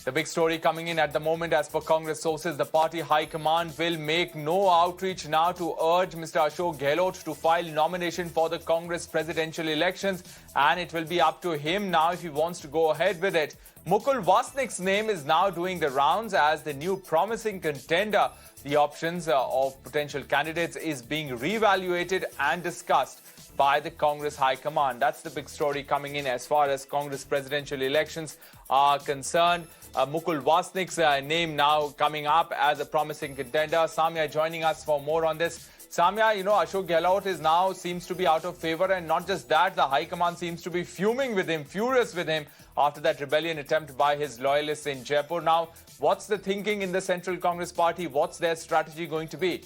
The big story coming in at the moment, as per Congress sources, the party high command will make no outreach now to urge Mr. Ashok Gehlot to file nomination for the Congress presidential elections, and it will be up to him now if he wants to go ahead with it. Mukul Wasnik's name is now doing the rounds as the new promising contender. The options of potential candidates is being reevaluated and discussed by the Congress High Command. That's the big story coming in as far as Congress presidential elections are concerned. Mukul Wasnik's name now coming up as a promising contender. Samya joining us for more on this. Samya, Ashok Gehlot is now seems to be out of favor, and not just that, the High Command seems to be fuming with him, furious with him after that rebellion attempt by his loyalists in Jaipur. Now, what's the thinking in the Central Congress Party? What's their strategy going to be?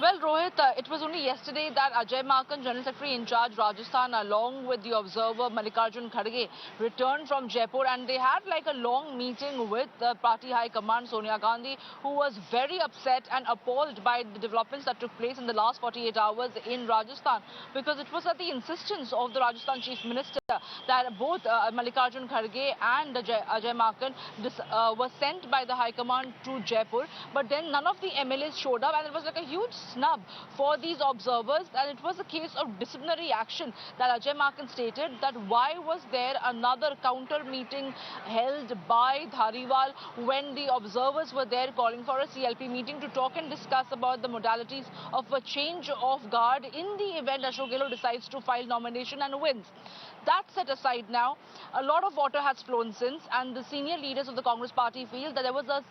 Well, Rohit, it was only yesterday that Ajay Markan, General Secretary in charge Rajasthan, along with the observer Mallikarjun Kharge, returned from Jaipur, and they had like a long meeting with the party high command Sonia Gandhi, who was very upset and appalled by the developments that took place in the last 48 hours in Rajasthan, because it was at the insistence of the Rajasthan Chief Minister that both Mallikarjun Kharge and Ajay Markan were sent by the high command to Jaipur, but then none of the MLAs showed up, and it was like a huge snub for these observers, and it was a case of disciplinary action that Ajay Markan stated that why was there another counter meeting held by Dhariwal when the observers were there calling for a CLP meeting to talk and discuss about the modalities of a change of guard in the event Ashok Gehlot decides to file nomination and wins. That set aside now, a lot of water has flown since, and the senior leaders of the Congress party feel that there was a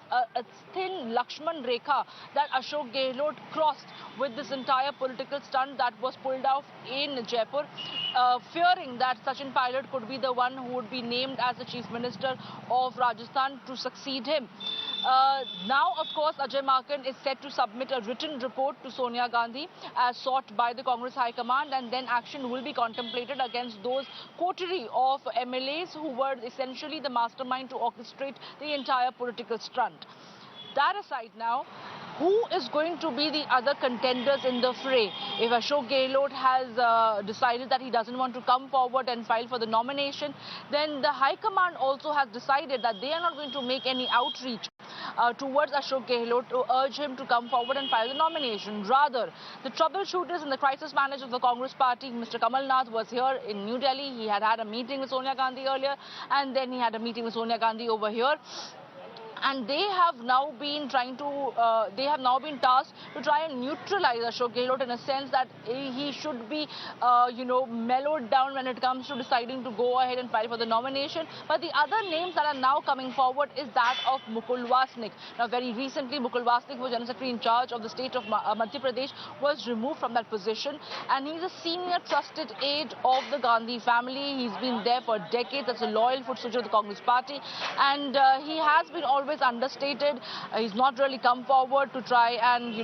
thin Lakshman Rekha that Ashok Gehlot crossed with this entire political stunt that was pulled off in Jaipur, fearing that Sachin Pilot could be the one who would be named as the Chief Minister of Rajasthan to succeed him. Now, of course, Ajay Markan is set to submit a written report to Sonia Gandhi as sought by the Congress High Command, and then action will be contemplated against those coterie of MLAs who were essentially the mastermind to orchestrate the entire political stunt. That aside now, who is going to be the other contenders in the fray? If Ashok Gehlot has decided that he doesn't want to come forward and file for the nomination, then the High Command also has decided that they are not going to make any outreach towards Ashok Gehlot to urge him to come forward and file the nomination. Rather, the troubleshooters and the crisis manager of the Congress party, Mr. Kamal Nath, was here in New Delhi. He had a meeting with Sonia Gandhi earlier, and then he had a meeting with Sonia Gandhi over here. And they have now been tasked to try and neutralize Ashok Gehlot in a sense that he should be, mellowed down when it comes to deciding to go ahead and file for the nomination. But the other names that are now coming forward is that of Mukul Wasnik. Now, very recently, Mukul Wasnik, who was General Secretary in charge of the state of Madhya Pradesh, was removed from that position, and he's a senior trusted aide of the Gandhi family. He's been there for decades as a loyal foot soldier of the Congress party, and he has been always understated. He's not really come forward to try and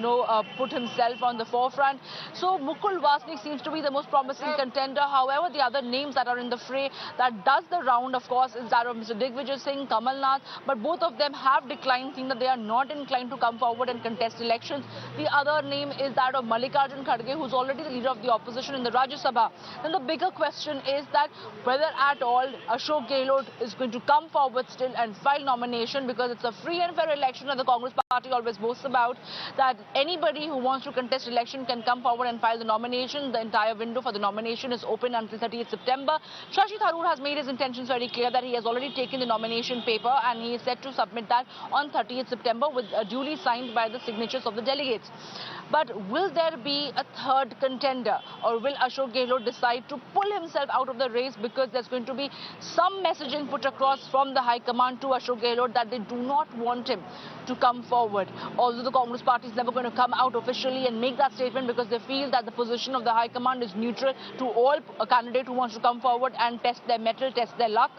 put himself on the forefront. So Mukul Wasnik seems to be the most promising contender. However, the other names that are in the fray that does the round, of course, is that of Mr. Digvijay Singh, Kamal Nath, but both of them have declined, saying that they are not inclined to come forward and contest elections. The other name is that of Mallikarjun Kharge, who's already the leader of the opposition in the Rajya Sabha. Then the bigger question is that whether at all Ashok Gehlot is going to come forward still and file nomination, because it's a free and fair election that the Congress party always boasts about, that anybody who wants to contest election can come forward and file the nomination. The entire window for the nomination is open until 30th September. Shashi Tharoor has made his intentions very clear that he has already taken the nomination paper, and he is set to submit that on 30th September with duly signed by the signatures of the delegates. But will there be a third contender, or will Ashok Gehlot decide to pull himself out of the race, because there's going to be some messaging put across from the High Command to Ashok Gehlot that they do not want him to come forward. Although the Congress party is never going to come out officially and make that statement, because they feel that the position of the High Command is neutral to all a candidate who wants to come forward and test their mettle, test their luck.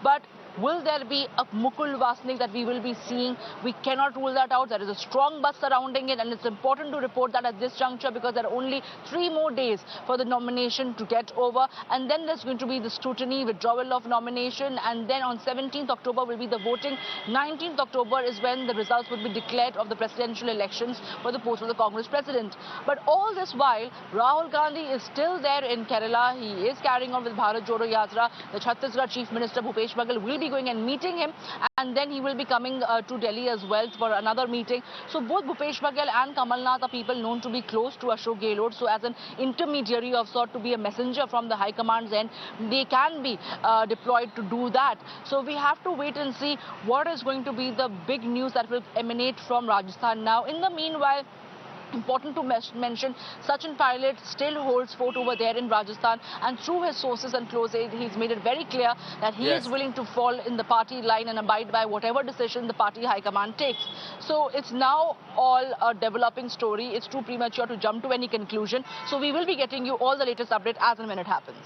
But Will there be a Mukul Wasnik that we will be seeing? We cannot rule that out. There is a strong buzz surrounding it, and it's important to report that at this juncture, because there are only 3 more days for the nomination to get over, and then there's going to be the scrutiny, withdrawal of nomination, and then on 17th October will be the voting. 19th October is when the results will be declared of the presidential elections for the post of the Congress president. But all this while, Rahul Gandhi is still there in Kerala. He is carrying on with Bharat Jodo Yatra. The Chhattisgarh Chief Minister Bhupesh Baghel will be going and meeting him, and then he will be coming to Delhi as well for another meeting. So both Bhupesh Baghel and Kamal Nath are people known to be close to Ashok Gehlot. So as an intermediary of sort, to be a messenger from the High Command's end, they can be deployed to do that. So we have to wait and see what is going to be the big news that will emanate from Rajasthan now. In the meanwhile, important to mention, Sachin Pilot still holds fort over there in Rajasthan, and through his sources and close aid, he's made it very clear that he is willing to fall in the party line and abide by whatever decision the party high command takes. So it's now all a developing story. It's too premature to jump to any conclusion. So we will be getting you all the latest update as and when it happens.